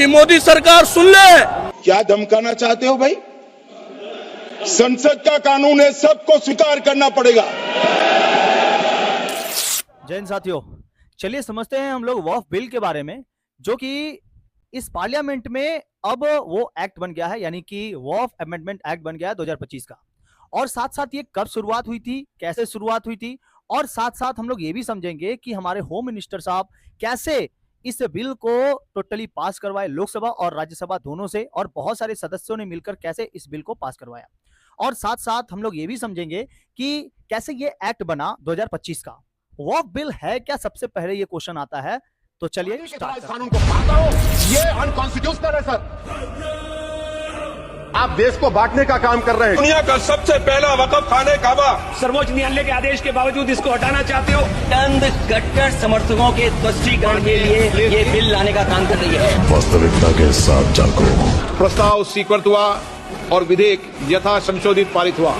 कि मोदी सरकार सुन ले। क्या धमकाना चाहते हो भाई? संसद का कानून है, सबको स्वीकार करना पड़ेगा। जय हिंद साथियों, चलिए समझते हैं हम लोग वक्फ बिल के बारे में, जो कि इस पार्लियामेंट में अब वो एक्ट बन गया है, यानी कि वक्फ अमेंडमेंट एक्ट बन गया है 2025 का। और साथ साथ ये कब शुरुआत हुई थी, कैसे शुरुआत हुई थी, और साथ साथ हम लोग ये भी समझेंगे कि हमारे होम मिनिस्टर साहब कैसे इस बिल को टोटली पास करवाए, लोकसभा और राज्यसभा दोनों से, और बहुत सारे सदस्यों ने मिलकर कैसे इस बिल को पास करवाया। और साथ साथ हम लोग ये भी समझेंगे कि कैसे ये एक्ट बना 2025 का। वक्फ बिल है क्या, सबसे पहले ये क्वेश्चन आता है। तो चलिए इस कानून को पास करो, ये अनकॉन्स्टिट्यूशनल है सर। आप देश को बांटने का काम कर रहे हैं। दुनिया का सबसे पहला वक्फ खाने काबा, सर्वोच्च न्यायालय के आदेश के बावजूद इसको हटाना चाहते हो। चंद कट्टर समर्थकों के स्पष्टीकरण के लिए ये बिल लाने का काम कर रही है। वास्तविकता के साथ जागो। प्रस्ताव स्वीकृत हुआ और विधेयक यथा संशोधित पारित हुआ।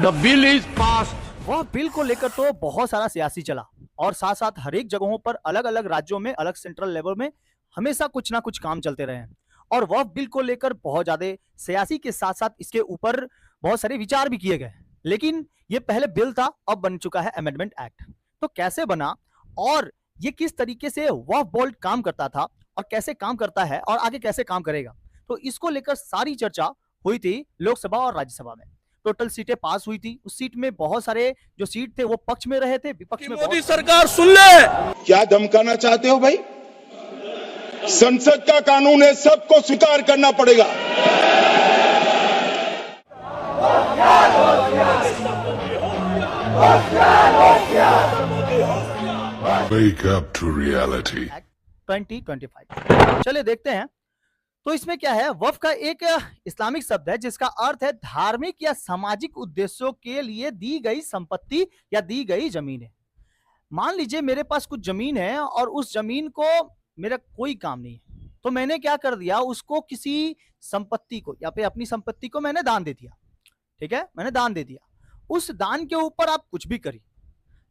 The bill is pass. वह बिल को लेकर तो बहुत सारा सियासी चला, और साथ साथ हर एक जगहों पर अलग अलग राज्यों में, अलग सेंट्रल लेवल में हमेशा कुछ ना कुछ काम चलते रहे हैं। और वह बिल को लेकर बहुत ज्यादा सियासी के साथ साथ इसके ऊपर बहुत सारे विचार भी किए गए। लेकिन ये पहले बिल था, अब बन चुका है अमेंडमेंट एक्ट। तो कैसे बना और ये किस तरीके से वक्फ बोर्ड काम करता था और कैसे काम करता है और आगे कैसे काम करेगा, तो इसको लेकर सारी चर्चा हुई थी लोकसभा और राज्यसभा में। टोटल सीटें पास हुई थी। उस सीट में बहुत सारे जो सीट थे वो पक्ष में रहे थे, विपक्ष में मोदी सरकार सुन ले। क्या धमकाना चाहते हो भाई? संसद का कानून है, सबको स्वीकार करना पड़ेगा। Wake up to reality. 2025। चलिए देखते हैं। तो इसमें क्या है, वक्फ का एक इस्लामिक शब्द है जिसका अर्थ है धार्मिक या सामाजिक उद्देश्यों के लिए दी गई संपत्ति या दी गई जमीन है। मान लीजिए मेरे पास कुछ जमीन है और उस जमीन को मेरा कोई काम नहीं है, तो मैंने क्या कर दिया, उसको किसी संपत्ति को या फिर अपनी संपत्ति को मैंने दान दे दिया। ठीक है, मैंने दान दे दिया। उस दान के ऊपर आप कुछ भी करिए,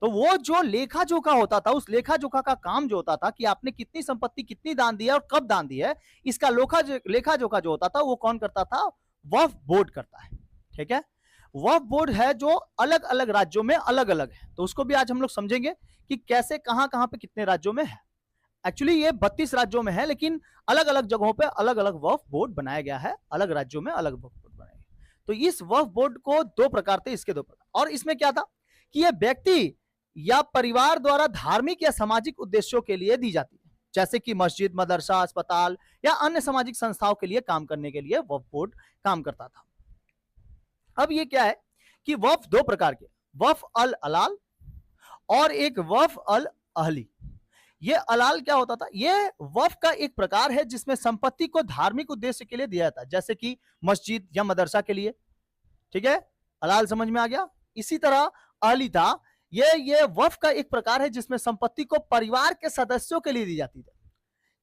तो वो जो लेखा जोखा होता था, उस लेखा जोखा का काम जो होता था कि आपने कितनी संपत्ति कितनी दान दी है और कब दान दी है, इसका लेखा जोखा जो होता था वो कौन करता था? वक्फ बोर्ड करता है। ठीक है, वक्फ बोर्ड है जो अलग अलग राज्यों में अलग अलग है। तो उसको भी आज हम लोग समझेंगे कि कैसे कहां कहां पे कितने राज्यों में है। एक्चुअली ये 32 राज्यों में है, लेकिन अलग अलग जगहों पे अलग अलग वक्फ बोर्ड बनाया गया है, अलग राज्यों में अलग वक्फ बोर्ड बनाया गया। तो इस वक्फ बोर्ड को दो प्रकार थे, इसके दो प्रकार। और इसमें क्या था कि यह व्यक्ति या परिवार द्वारा धार्मिक या सामाजिक उद्देश्यों के लिए दी जाती है, जैसे कि मस्जिद, मदरसा, अस्पताल या अन्य सामाजिक संस्थाओं के लिए काम करने के लिए वक्फ बोर्ड काम करता था। अब ये क्या है कि वक्फ दो प्रकार के, वक्फ अल अलाल और एक वक्फ अल अहली। ये अलाल क्या होता था? ये वक्फ का एक प्रकार है जिसमें संपत्ति को धार्मिक उद्देश्य के लिए दिया जाता है, जैसे कि मस्जिद या मदरसा के लिए। ठीक है, अलाल समझ में आ गया। इसी तरह अहली था, ये वक्फ का एक प्रकार है जिसमें संपत्ति को परिवार के सदस्यों के लिए दी जाती है,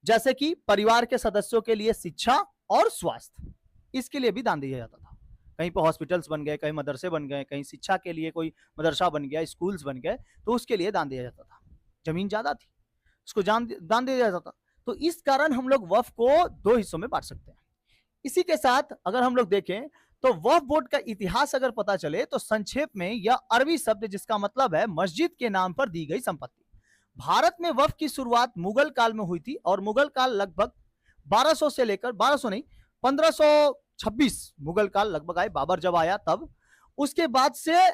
जैसे कि परिवार के सदस्यों के लिए शिक्षा और स्वास्थ्य, इसके लिए भी दान दिया जाता था। कहीं पर हॉस्पिटल्स बन गए, कहीं मदरसे बन गए, कहीं शिक्षा के लिए कोई मदरसा बन गया, स्कूल्स बन गए, तो उसके लिए दान दिया जाता था। जमीन ज्यादा थी, उसको दान दिया जाता था। तो इस कारण हम लोग वक्फ को दो हिस्सों में बांट सकते हैं। इसी के साथ अगर हम लोग देखें तो वक्फ बोर्ड का इतिहास अगर पता चले तो संक्षेप में यह अरबी शब्द जिसका मतलब है मस्जिद के नाम पर दी गई संपत्ति। भारत में वक्फ की शुरुआत मुगल काल में हुई थी, और मुगल काल लगभग 1200 से लेकर 1200 नहीं 1526 मुगल काल लगभग आए, बाबर जब आया तब। उसके बाद से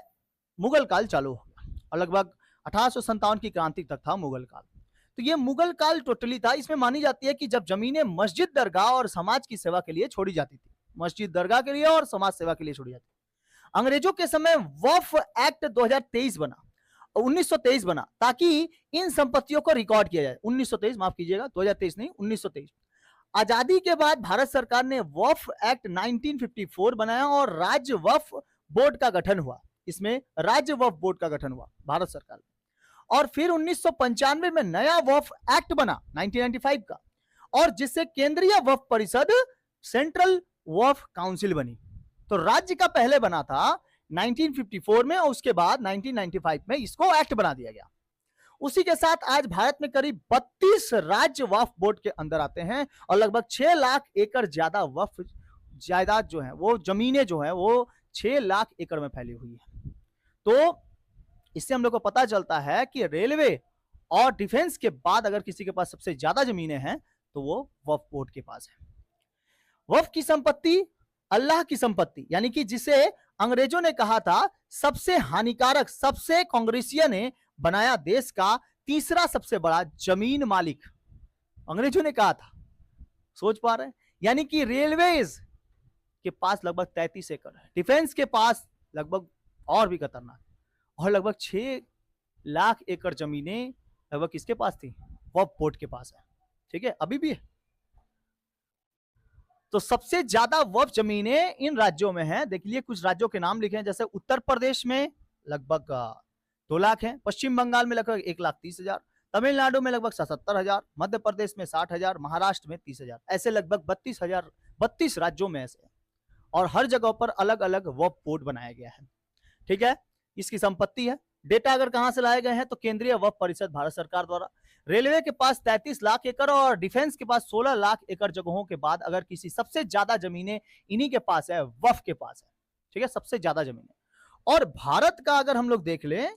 मुगल काल चालू हो गया, और लगभग 1857 की क्रांति तक था मुगल काल। तो ये मुगल काल टोटली था। इसमें मानी जाती है कि जब जमीनें मस्जिद, दरगाह और समाज की सेवा के लिए छोड़ी जाती थी, मस्जिद, दरगाह के लिए और समाज सेवा के लिए छोड़ी जाती थी। अंग्रेजों के समय वक्फ एक्ट 2023 बना, 1923 बना, ताकि इन संपत्तियों को रिकॉर्ड किया जाए। 1923, माफ कीजिएगा, 2023 नहीं, 1923। आजादी के बाद भारत सरकार ने वक्फ एक्ट 1954 बनाया और राज्य वक्फ बोर्ड का गठन हुआ। इसमें राज्य वक्फ बोर्ड का गठन हुआ भारत सरकार में। और फिर 1995 में नया वक्फ एक्ट बना 1995 का, और जिससे केंद्रीय वक्फ परिषद सेंट्रल वक्फ काउंसिल बनी। तो राज्य का पहले बना था 1954 में, और उसके बाद 1995 में इसको एक्ट बना दिया गया। उसी के साथ आज भारत में करीब 32 राज्य वक्फ बोर्ड के अंदर आते हैं और लगभग 6 लाख एकड़ ज्यादा वक्फ जायदाद जो है, वो जमीनें जो है वो 6 लाख एकड़ में फैली हुई है। तो इससे हम लोग को पता चलता है कि रेलवे और डिफेंस के बाद अगर किसी के पास सबसे ज्यादा जमीनें हैं तो वो वक्फ बोर्ड के पास है। वक्फ की संपत्ति अल्लाह की संपत्ति, यानी कि जिसे अंग्रेजों ने कहा था सबसे हानिकारक, सबसे कांग्रेसिया ने बनाया देश का तीसरा सबसे बड़ा जमीन मालिक, अंग्रेजों ने कहा था। सोच पा रहे हैं? यानी कि रेलवेज के पास लगभग 33 एकड़ है, डिफेंस के पास लगभग और भी खतरनाक, और लगभग 6 लाख एकड़ जमीनें लगभग किसके पास थी? वक्फ बोर्ड के पास है। ठीक है, अभी भी है। तो सबसे ज्यादा वक्फ जमीनें इन राज्यों में हैं। देख लिए कुछ राज्यों के नाम लिखे हैं, जैसे उत्तर प्रदेश में लगभग 2 लाख हैं, पश्चिम बंगाल में लगभग 1,30,000, तमिलनाडु में लगभग 77,000, मध्य प्रदेश में 60,000, महाराष्ट्र में 30,000, ऐसे लगभग 32 राज्यों में ऐसे, और हर जगह पर अलग अलग वक्फ बोर्ड बनाया गया है। ठीक है, इसकी संपत्ति है। डेटा अगर कहां से लाए गए हैं तो केंद्रीय वक्फ परिषद भारत सरकार द्वारा। रेलवे के पास 33 लाख एकड़ और डिफेंस के पास 16 लाख एकड़ जगहों के बाद अगर किसी सबसे ज्यादा जमीनें इन्हीं के पास है, वक्फ के पास है। ठीक है, सबसे ज्यादा जमीनें। और भारत का अगर हम लोग देख लें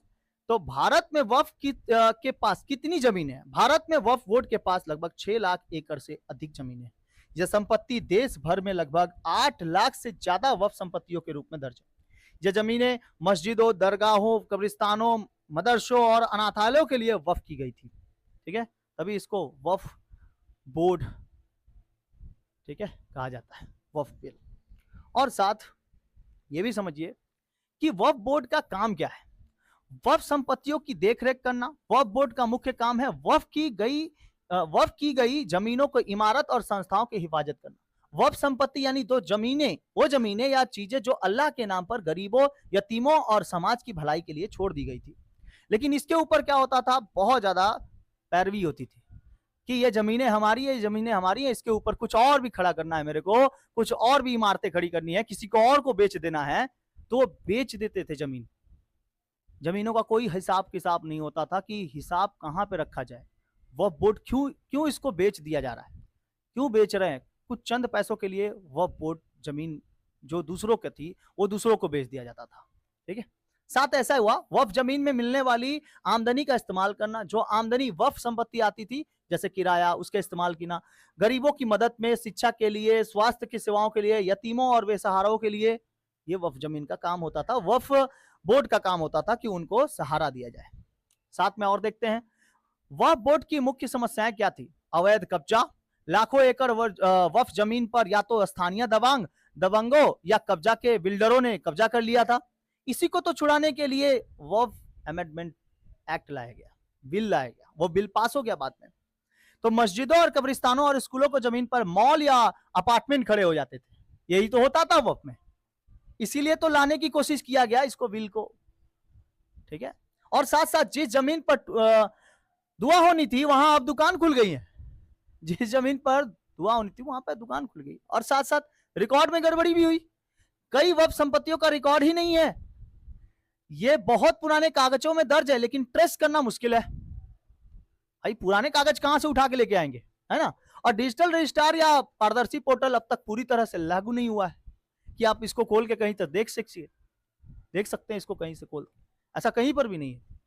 तो भारत में वक्फ के पास कितनी जमीनें हैं? भारत में वक्फ बोर्ड के पास लगभग 6 लाख एकड़ से अधिक जमीनें हैं। यह संपत्ति देश भर में लगभग 8 लाख से ज्यादा वक्फ संपत्तियों के रूप में दर्ज है। यह जमीनें मस्जिदों, दरगाहों, कब्रिस्तानों, मदरसों और अनाथालयों के लिए वक्फ की गई थी। ठीक है, तभी इसको वक्फ बोर्ड, ठीक है, कहा जाता है, वक्फ बिल। और साथ ये भी समझिए कि वक्फ बोर्ड का काम क्या है। वक्फ संपत्तियों की देखरेख करना। वक्फ बोर्ड का मुख्य काम है वक्फ की गई जमीनों को इमारत और संस्थाओं की हिफाजत करना। वक्फ संपत्ति यानी वो जमीनें या चीजें जो अल्लाह के नाम पर गरीबों, यतीमों और समाज की भलाई के लिए छोड़ दी गई थी। लेकिन इसके ऊपर क्या होता था? बहुत ज्यादा पैरवी होती थी कि ये जमीनें हमारी है, ये जमीनें हमारी है, इसके ऊपर कुछ और भी खड़ा करना है, मेरे को कुछ और भी इमारतें खड़ी करनी है, किसी को और को बेच देना है, तो बेच देते थे जमीन। जमीनों का कोई हिसाब किताब नहीं होता था कि हिसाब कहां पे रखा जाए। वक्फ बोर्ड क्यों इसको बेच दिया जा रहा है, क्यों बेच रहे हैं? कुछ चंद पैसों के लिए वक्फ बोर्ड जमीन जो दूसरों की थी वो दूसरों को बेच दिया जाता था। ठीक है, साथ ऐसा हुआ वक्फ जमीन में मिलने वाली आमदनी का इस्तेमाल करना। जो आमदनी वक्फ संपत्ति आती थी जैसे किराया, उसके इस्तेमाल करना गरीबों की मदद में, शिक्षा के लिए, स्वास्थ्य की सेवाओं के लिए, यतीमों और बेसहाराओं के लिए, ये वक्फ जमीन का काम होता था। वक्फ बोर्ड का काम होता था कि उनको सहारा दिया जाए। साथ में और देखते हैं वक्फ बोर्ड की मुख्य समस्याएं क्या थी। अवैध कब्जा, लाखों एकड़ वक्फ जमीन पर या तो स्थानीय दबंगों या कब्जा के बिल्डरों ने कब्जा कर लिया था। इसी को तो छुड़ाने के लिए वक्फ अमेंडमेंट एक्ट लाया गया, बिल लाया गया, वो बिल पास हो गया बाद में। तो मस्जिदों और कब्रिस्तानों और स्कूलों को जमीन पर मॉल या अपार्टमेंट खड़े हो जाते थे, यही तो होता था वक्फ में, इसीलिए तो लाने की कोशिश किया गया इसको, बिल को। ठीक है, और साथ साथ जिस जमीन पर दुआ होनी थी वहां अब दुकान खुल गई है, जिस जमीन पर दुआ होनी थी वहां पर दुकान खुल गई। और साथ साथ रिकॉर्ड में गड़बड़ी भी हुई, कई वक्फ संपत्तियों का रिकॉर्ड ही नहीं है, ये बहुत पुराने कागजों में दर्ज है लेकिन ट्रेस करना मुश्किल है। भाई पुराने कागज कहां से उठा के लेके आएंगे, है ना। और डिजिटल रजिस्ट्रार या पारदर्शी पोर्टल अब तक पूरी तरह से लागू नहीं हुआ है कि आप इसको खोल के कहीं तक देख सकते हैं इसको कहीं से खोल, ऐसा कहीं पर भी नहीं है।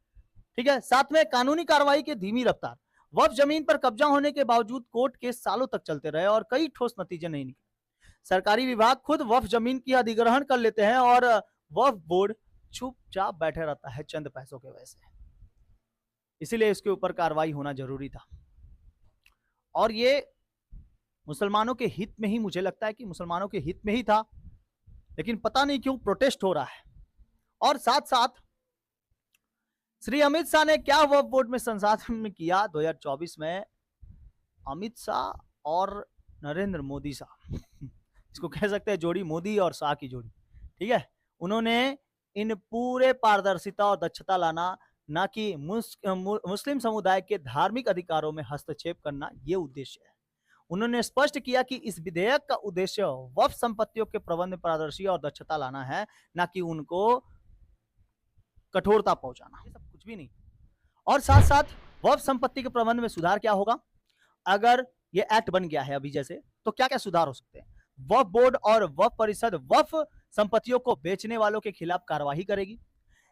ठीक है, साथ में कानूनी कार्रवाई की धीमी रफ्तार। वक्फ जमीन पर कब्जा होने के बावजूद कोर्ट केस सालों तक चलते रहे और कई ठोस नतीजे नहीं निकले। सरकारी विभाग खुद वक्फ जमीन की अधिग्रहण कर लेते हैं और वक्फ बोर्ड चुपचाप बैठे रहता है चंद पैसों के वजह से। इसीलिए इसके ऊपर कार्रवाई होना जरूरी था और ये मुसलमानों के हित में ही, मुझे लगता है कि मुसलमानों के हित में ही था, लेकिन पता नहीं क्यों प्रोटेस्ट हो रहा है। और साथ साथ श्री अमित शाह ने क्या वक्फ बोर्ड में संशोधन में किया 2024 में, अमित शाह और नरेंद्र मोदी शाह, इसको कह सकते हैं जोड़ी, मोदी और शाह की जोड़ी। ठीक है, उन्होंने इन पूरे पारदर्शिता और दक्षता लाना, ना कि मुस्लिम समुदाय के धार्मिक अधिकारों में हस्तक्षेप करना, ये उद्देश्य है। उन्होंने स्पष्ट किया कि इस विधेयक का उद्देश्य वक्फ संपत्तियों के प्रबंध में पारदर्शी और दक्षता लाना है, ना कि उनको कठोरता पहुंचाना, ये सब कुछ भी नहीं। और साथ साथ वक्फ संपत्ति के प्रबंध में सुधार क्या होगा? अगर ये एक्ट बन गया है अभी जैसे, तो क्या क्या सुधार हो सकते हैं? वक्फ बोर्ड और वक्फ परिषद वक्फ संपत्तियों को बेचने वालों के खिलाफ कार्यवाही करेगी।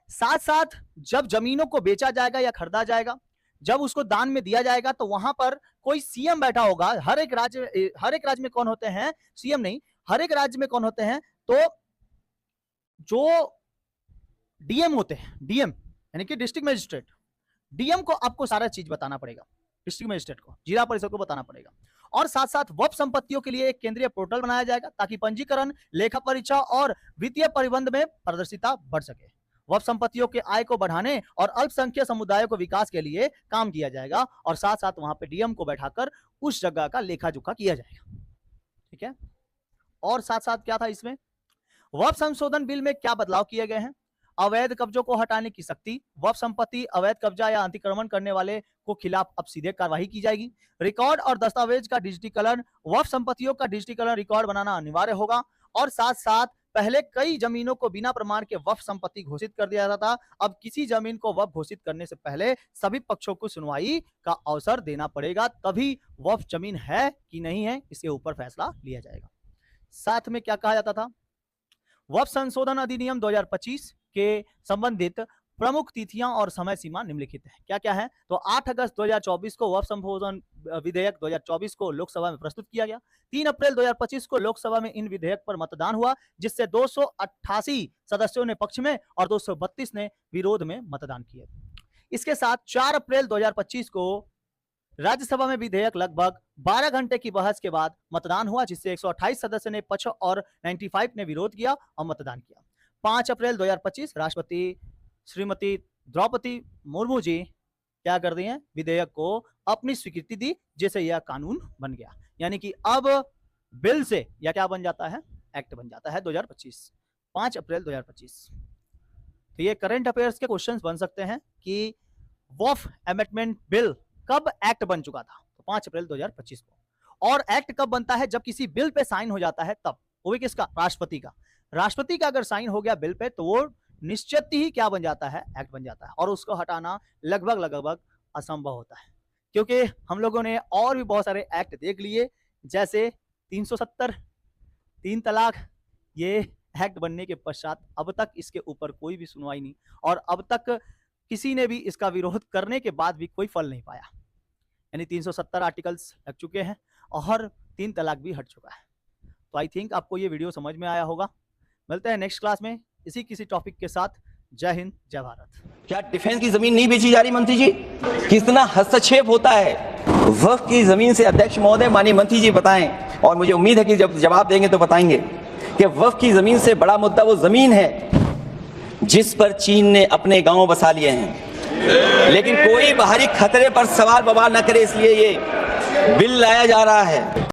साथ साथ जब जमीनों को बेचा जाएगा या खरीदा जाएगा, जब उसको दान में दिया जाएगा, तो वहां पर कोई सीएम बैठा होगा। हर एक राज्य में कौन होते हैं? सीएम नहीं, हर एक राज्य में कौन होते हैं? तो जो डीएम होते हैं, डीएम यानी कि डिस्ट्रिक्ट मजिस्ट्रेट, डीएम को आपको सारा चीज बताना पड़ेगा, डिस्ट्रिक्ट मजिस्ट्रेट को, जिला परिषद को बताना पड़ेगा। और साथ साथ वक्फ संपत्तियों के लिए एक केंद्रीय पोर्टल बनाया जाएगा ताकि पंजीकरण, लेखा परीक्षा और वित्तीय प्रबंध में पारदर्शिता बढ़ सके। वक्फ संपत्तियों के आय को बढ़ाने और अल्पसंख्यक समुदायों को विकास के लिए काम किया जाएगा और साथ साथ वहां पे डीएम को बैठाकर उस जगह का लेखा जोखा किया जाएगा। ठीक है। और साथ साथ क्या था इसमें? वक्फ संशोधन बिल में क्या बदलाव किए गए हैं? अवैध कब्जों को हटाने की सख्ती, वक्फ संपत्ति अवैध कब्जा या अतिक्रमण करने वाले को खिलाफ अब सीधे कार्रवाई की जाएगी। रिकॉर्ड और दस्तावेज का डिजिटीकरण, वक्फ संपत्तियों का डिजिटीकरण रिकॉर्ड बनाना अनिवार्य होगा। और साथ साथ पहले कई जमीनों को बिना प्रमाण के वक्फ संपत्ति घोषित कर दिया जाता था। अब किसी जमीन को वक्फ घोषित करने से पहले सभी पक्षों को सुनवाई का अवसर देना पड़ेगा, तभी वक्फ जमीन है कि नहीं है इसके ऊपर फैसला लिया जाएगा। साथ में क्या कहा जाता था? वक्फ संशोधन अधिनियम 2025 के संबंधित प्रमुख तिथियां और समय सीमा निम्नलिखित है। क्या क्या है? तो 8 अगस्त 2024 को वक्फ संशोधन विधेयक 2024 को लोकसभा में प्रस्तुत किया गया। 3 अप्रैल 2025 को लोकसभा में इन विधेयक पर मतदान हुआ, जिससे 288 सदस्यों ने पक्ष में और 232 ने विरोध में मतदान किया। इसके साथ 4 अप्रैल 2025 को राज्यसभा में विधेयक लगभग 12 घंटे की बहस के बाद मतदान हुआ, जिससे 128 सदस्य ने पक्ष और 95 ने विरोध किया और मतदान किया। 5 अप्रैल 2025 राष्ट्रपति श्रीमती द्रौपदी मुर्मू जी क्या कर दी हैं? विधेयक को अपनी स्वीकृति दी, जिससे यह कानून बन गया। यानी कि अब बिल से यह क्या बन जाता है? एक्ट बन जाता है 2025, 5 अप्रैल 2025। तो ये करंट अफेयर्स के क्वेश्चंस बन सकते हैं कि वक्फ अमेंडमेंट बिल कब एक्ट बन चुका था? तो 5 अप्रैल 2025 को। और एक्ट कब बनता है? जब किसी बिल पे साइन हो जाता है तब। वो भी किसका? राष्ट्रपति का। राष्ट्रपति का अगर साइन हो गया बिल पे तो वो निश्चित ही क्या बन जाता है? एक्ट बन जाता है। और उसको हटाना लगभग असंभव होता है, क्योंकि हम लोगों ने और भी बहुत सारे एक्ट देख लिए, जैसे 370, 3 तलाक। ये एक्ट बनने के पश्चात अब तक इसके ऊपर कोई भी सुनवाई नहीं, और अब तक किसी ने भी इसका विरोध करने के बाद भी कोई फल नहीं पाया। यानी 370 आर्टिकल्स लग चुके हैं और 3 तलाक भी हट चुका है। तो आई थिंक आपको ये वीडियो समझ में आया होगा। मिलते हैं नेक्स्ट क्लास में इसी किसी टॉपिक के साथ। जय हिंद, जय भारत। क्या डिफेंस की जमीन नहीं बेची जा रही मंत्री जी? कितना हस्तक्षेप होता है वक्फ की जमीन से? अध्यक्ष महोदय, माननीय मंत्री जी बताएं, और मुझे उम्मीद है कि जब जवाब देंगे तो बताएंगे कि वक्फ की जमीन से बड़ा मुद्दा वो जमीन है जिस पर चीन ने अपने गांव बसा लिए हैं, लेकिन कोई बाहरी खतरे पर सवाल बवाल न करे, इसलिए ये बिल लाया जा रहा है।